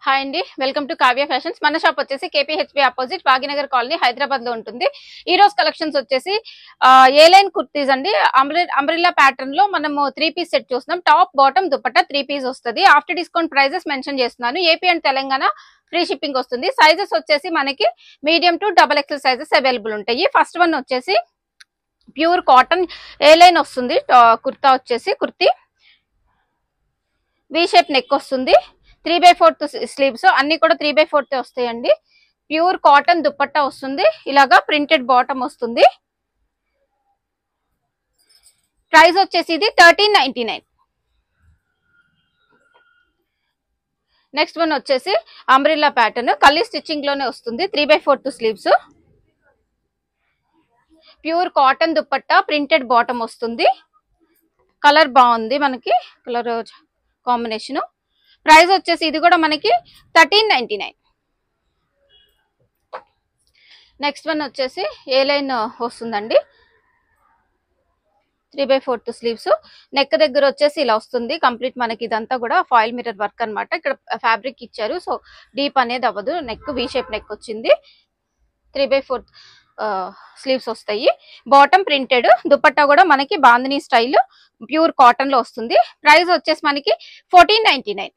Hi అండి, welcome to Kavya fashions. మన shop వచ్చేసి KPHB opposite Bhagyanagar colony Hyderabad లో ఉంటుంది. ఈ రోజు కలెక్షన్స్ వచ్చేసి ఏ లైన్ కుర్తీస్ అండి. అంబ్రిల్లా ప్యాటర్న్ లో మనము 3 పీస్ సెట్ చూస్తున్నాం. టాప్ బాటమ్ దుపట్టా 3 పీస్ వస్తుంది. ఆఫ్టర్ డిస్కౌంట్ ప్రైజెస్ మెన్షన్ చేస్తున్నాను. AP and Telangana free shipping వస్తుంది. సైజెస్ వచ్చేసి మనకి medium to XXL sizes available ఉంటాయి. ఫస్ట్ వన్ వచ్చేసి ప్యూర్ కాటన్ ఏ లైన్ వస్తుంది. కుర్తా వచ్చేసి కుర్తీ వి షేప్ నెక్ వస్తుంది. 3/4 స్లీవ్స్ అన్ని కూడా 3/4 వస్తాయండి. ప్యూర్ కాటన్ దుపట్టా వస్తుంది. ఇలాగా ప్రింటెడ్ బాటమ్ వస్తుంది. ప్రైస్ వచ్చేసి ఇది 1399. నెక్స్ట్ వన్ వచ్చేసి అంబ్రిల్లా ప్యాటర్న్ కల్లీ స్టిచ్చింగ్ లోనే వస్తుంది. 3/4 sleeves pure cotton dupatta printed bottom వస్తుంది. కలర్ బాగుంది, మనకి కలర్ కాంబినేషన్. ప్రైస్ వచ్చేసి ఇది కూడా మనకి 1399. నెక్స్ట్ వన్ వచ్చేసి ఏ లైన్ వస్తుందండి. 3/4 స్లీవ్స్ నెక్ దగ్గర వచ్చేసి ఇలా వస్తుంది. కంప్లీట్ మనకి ఇదంతా కూడా ఫాయిల్ మిర్రర్ వర్క్ అనమాట. ఇక్కడ ఫ్యాబ్రిక్ ఇచ్చారు, సో డీప్ అనేది అవ్వదు. నెక్ వి షేప్ నెక్ వచ్చింది. 3/4 స్లీవ్స్ వస్తాయి. బాటమ్ ప్రింటెడ్ దుపట్టా కూడా మనకి బాందినీ స్టైల్ ప్యూర్ కాటన్ లో వస్తుంది. ప్రైస్ వచ్చేసి మనకి 1499.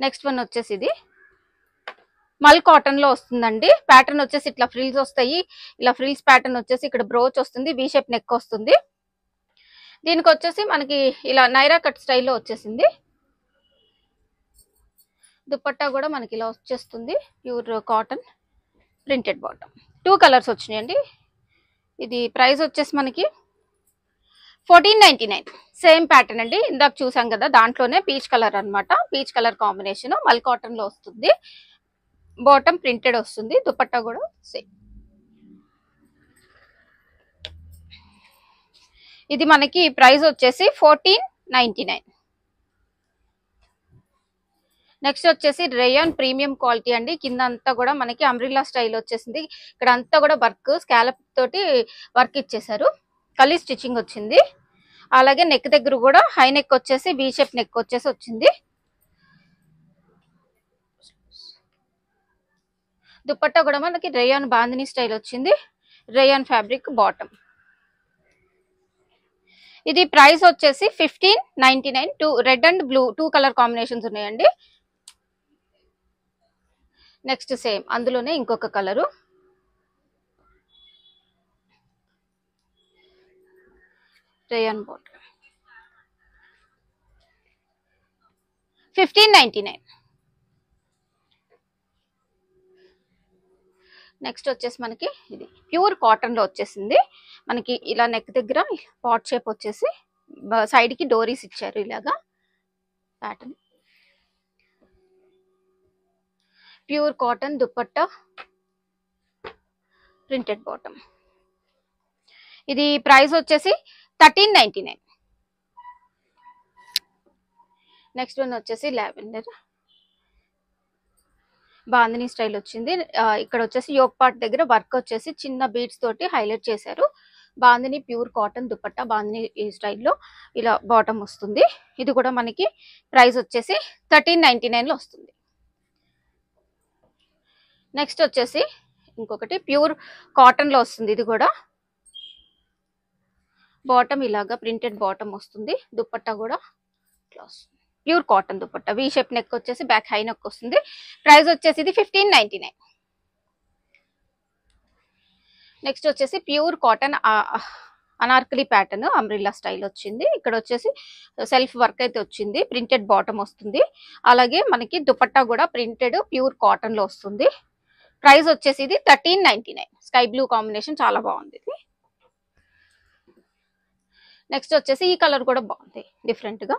నెక్స్ట్ వన్ వచ్చేసి ఇది మల్ కాటన్ లో వస్తుందండి. ప్యాటర్న్ వచ్చేసి ఇట్లా ఫ్రిల్స్ వస్తాయి. ఇలా ఫ్రిల్స్ ప్యాటర్న్ వచ్చేసి ఇక్కడ బ్రోచ్ వస్తుంది. వి షేప్ నెక్ వస్తుంది. దీనికి వచ్చేసి మనకి ఇలా నైరా కట్ స్టైల్లో వచ్చేసింది. దుపట్టా కూడా మనకి ఇలా వచ్చేస్తుంది. Pure cotton printed bottom. 2 colours వచ్చినాయండి. ఇది ప్రైస్ వచ్చేసి మనకి 1499. సేమ్ ప్యాటర్న్ అండి, ఇందాక చూసాం కదా దాంట్లోనే పీచ్ కలర్ అనమాట. పీచ్ కలర్ కాంబినేషన్ మల్ కాటన్ లో వస్తుంది. బాటమ్ ప్రింటెడ్ వస్తుంది. దుపట్టా కూడా సేమ్. ఇది మనకి ప్రైస్ వచ్చేసి 1499. నెక్స్ట్ వచ్చేసి రేయాన్ ప్రీమియం క్వాలిటీ అండి. కింద అంతా కూడా మనకి అంబ్రిల్లా స్టైల్ వచ్చేసింది. ఇక్కడ అంతా కూడా వర్క్ స్కాలప్ తోటి వర్క్ ఇచ్చేసారు. కలీ స్టిచ్చింగ్ వచ్చింది. అలాగే నెక్ దగ్గర కూడా హై నెక్ వచ్చేసి వి షేప్ నెక్ వచ్చేసి వచ్చింది. దుపట్టా కూడా మనకి రేయాన్ బాందినీ స్టైల్ వచ్చింది. Rayon fabric bottom. ఇది ప్రైస్ వచ్చేసి 1599. Red and blue 2 colour combinations ఉన్నాయండి. నెక్స్ట్ సేమ్ అందులోనే ఇంకొక కలరు. Rayon bottom 1599. నెక్స్ట్ వచ్చేసి మనకి ఇది ప్యూర్ కాటన్ లో వచ్చేసింది. మనకి ఇలా నెక్ దగ్గర పాట్ షేప్ వచ్చేసి సైడ్ కి డోరీస్ ఇచ్చారు. ఇలాగా pattern pure cotton dupatta printed bottom. ఇది ప్రైస్ వచ్చేసి 1399. నెక్స్ట్ వన్ వచ్చేసి లావెండర్ బాందినీ స్టైల్ వచ్చింది. ఇక్కడ వచ్చేసి యోక్ పార్ట్ దగ్గర వర్క్ వచ్చేసి చిన్న బీడ్స్ తోటి హైలైట్ చేశారు. బాందినీ ప్యూర్ కాటన్ దుపట్టా బాందినీ ఈ స్టైల్లో ఇలా బాటమ్ వస్తుంది. ఇది కూడా మనకి ప్రైస్ వచ్చేసి 1399 లో వస్తుంది. నెక్స్ట్ వచ్చేసి ఇంకొకటి ప్యూర్ కాటన్ లో వస్తుంది. ఇది కూడా బాటమ్ ఇలాగా ప్రింటెడ్ బాటమ్ వస్తుంది. దుపట్టా కూడా ఇట్లా వస్తుంది. Pure cotton dupatta V shape neck వచ్చేసి బ్యాక్ హై నెక్ వస్తుంది. ప్రైస్ వచ్చేసి ఇది 1599. నెక్స్ట్ వచ్చేసి pure cotton Anarkali pattern umbrella style వచ్చింది. ఇక్కడ వచ్చేసి సెల్ఫ్ వర్క్ అయితే వచ్చింది. ప్రింటెడ్ బాటమ్ వస్తుంది. అలాగే మనకి దుపట్టా కూడా ప్రింటెడ్ ప్యూర్ కాటన్ లో వస్తుంది. ప్రైస్ వచ్చేసి ఇది 1399. స్కై బ్లూ కాంబినేషన్ చాలా బాగుంది ఇది. నెక్స్ట్ వచ్చేసి ఈ కలర్ కూడా బాగుంది, డిఫరెంట్ గా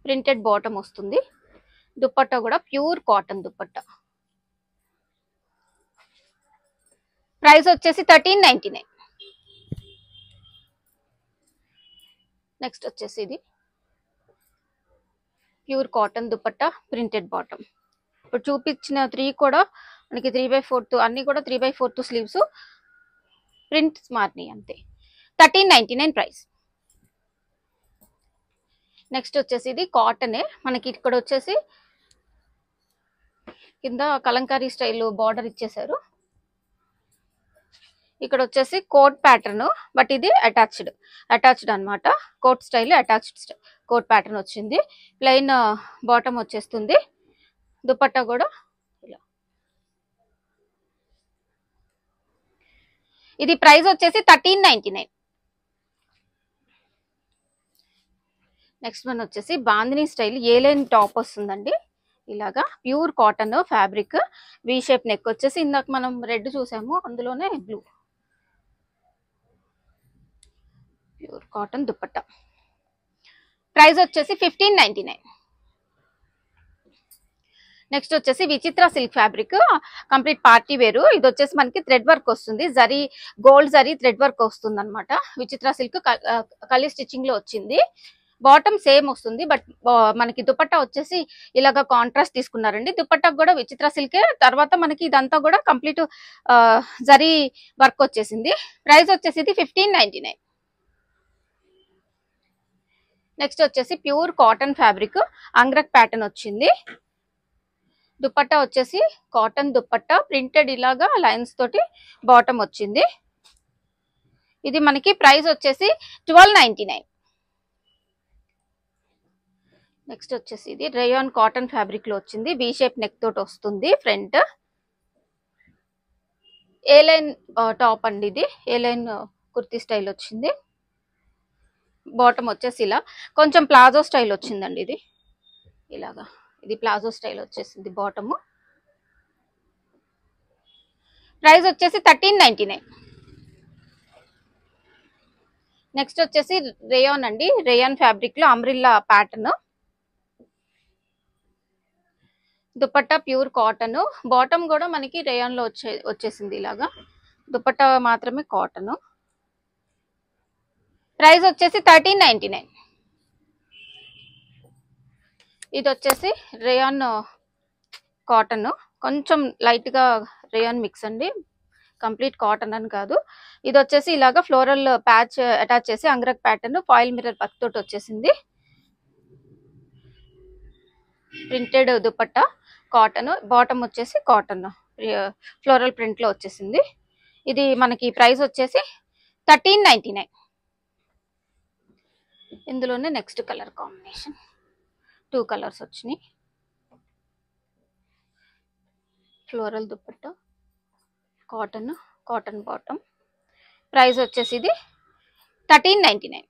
ప్రింటెడ్ బాటమ్ వస్తుంది. దుపట్టా కూడా ప్యూర్ కాటన్ దుపట్టా. ప్రైస్ వచ్చేసి 1399. నెక్స్ట్ వచ్చేసి ఇది pure cotton dupatta printed bottom. ఇప్పుడు చూపించిన 3 కూడా మనకి 3/4 అన్ని కూడా 3/4 స్లీవ్స్ ప్రింట్స్ మారినాయి అంతే. 1399 ప్రైస్. నెక్స్ట్ వచ్చేసి ఇది కాటనే, మనకి ఇక్కడ వచ్చేసి కింద కలంకారీ స్టైల్ బార్డర్ ఇచ్చేసారు. ఇక్కడ వచ్చేసి కోట్ ప్యాటర్న్, బట్ ఇది అటాచ్డ్ అన్నమాట. Coat style attached coat pattern వచ్చింది. ప్లెయిన్ బాటమ్ వచ్చేస్తుంది. దుపట్టా కూడా ఇలా. ఇది ప్రైస్ వచ్చేసి 1399. నెక్స్ట్ వన్ వచ్చేసి బాందిని స్టైల్ ఏలైన్ టాప్ వస్తుందండి. ఇలాగా pure cotton fabric, V shape neck వచ్చేసి ఇందాక మనం రెడ్ చూసాము, అందులోనే blue. Pure cotton dupatta. Price వచ్చేసి 1599. నెక్స్ట్ వచ్చేసి విచిత్ర సిల్క్ ఫ్యాబ్రిక్, కంప్లీట్ పార్టీ వేరు. ఇది వచ్చేసి మనకి థ్రెడ్ వర్క్ వస్తుంది, zari gold zari thread work వస్తుంది అనమాట. విచిత్ర సిల్క్ కలీ స్టిచ్చింగ్ లో వచ్చింది. బాటమ్ సేమ్ వస్తుంది, బట్ మనకి దుపట్టా వచ్చేసి ఇలాగా కాంట్రాస్ట్ తీసుకున్నారండి. దుపట్టా కూడా విచిత్ర సిల్కే. తర్వాత మనకి ఇదంతా కూడా కంప్లీట్ జరీ వర్క్ వచ్చేసింది. ప్రైస్ వచ్చేసి 1599. నెక్స్ట్ వచ్చేసి ప్యూర్ కాటన్ ఫ్యాబ్రిక్ అంగ్రక్ ప్యాటర్న్ వచ్చింది. దుపట్టా వచ్చేసి కాటన్ దుపట్టా, ప్రింటెడ్ ఇలాగా లైన్స్ తోటి బాటమ్ వచ్చింది. ఇది మనకి ప్రైస్ వచ్చేసి 1299. నెక్స్ట్ వచ్చేసి ఇది రేయాన్ కాటన్ ఫ్యాబ్రిక్ లో వచ్చింది. వి షేప్ నెక్ తోటి వస్తుంది. ఫ్రంట్ ఏ లైన్ టాప్ అండి. ఇది ఏ లైన్ కుర్తీ స్టైల్ వచ్చింది. బాటమ్ వచ్చేసి ఇలా కొంచెం ప్లాజో స్టైల్ వచ్చిందండి. ఇది ఇలాగా, ఇది ప్లాజో స్టైల్ వచ్చేసింది బాటమ్. ప్రైస్ వచ్చేసి 1399. నెక్స్ట్ వచ్చేసి రేయాన్ అండి. రేయాన్ ఫ్యాబ్రిక్ లో umbrella pattern. Dupatta pure cotton, bottom కూడా మనకి రేయాన్ లో వచ్చేసింది ఇలాగా. దుపట్టా మాత్రమే కాటన్. ప్రైస్ వచ్చేసి 1399. ఇది వచ్చేసి రేయాన్ కాటన్, కొంచెం లైట్ గా రేయాన్ మిక్స్ అండి, కంప్లీట్ కాటన్ అని కాదు. ఇది వచ్చేసి ఇలాగా ఫ్లోరల్ ప్యాచ్ అటాచ్ చేసి అంగ్రక్ ప్యాటర్న్ ఫాయిల్ మిర్రర్ వర్క్ తోటి వచ్చేసింది. ప్రింటెడ్ దుపట్టా కాటన్, బాటమ్ వచ్చేసి కాటన్ ఫ్లోరల్ ప్రింట్ లో వచ్చేసింది. ఇది మనకి ప్రైస్ వచ్చేసి 1399. ఇందులోనే నెక్స్ట్ కలర్ కాంబినేషన్ 2 కలర్స్ వచ్చినాయి. Floral dupatta, cotton bottom. Price వచ్చేసి ఇది 1399.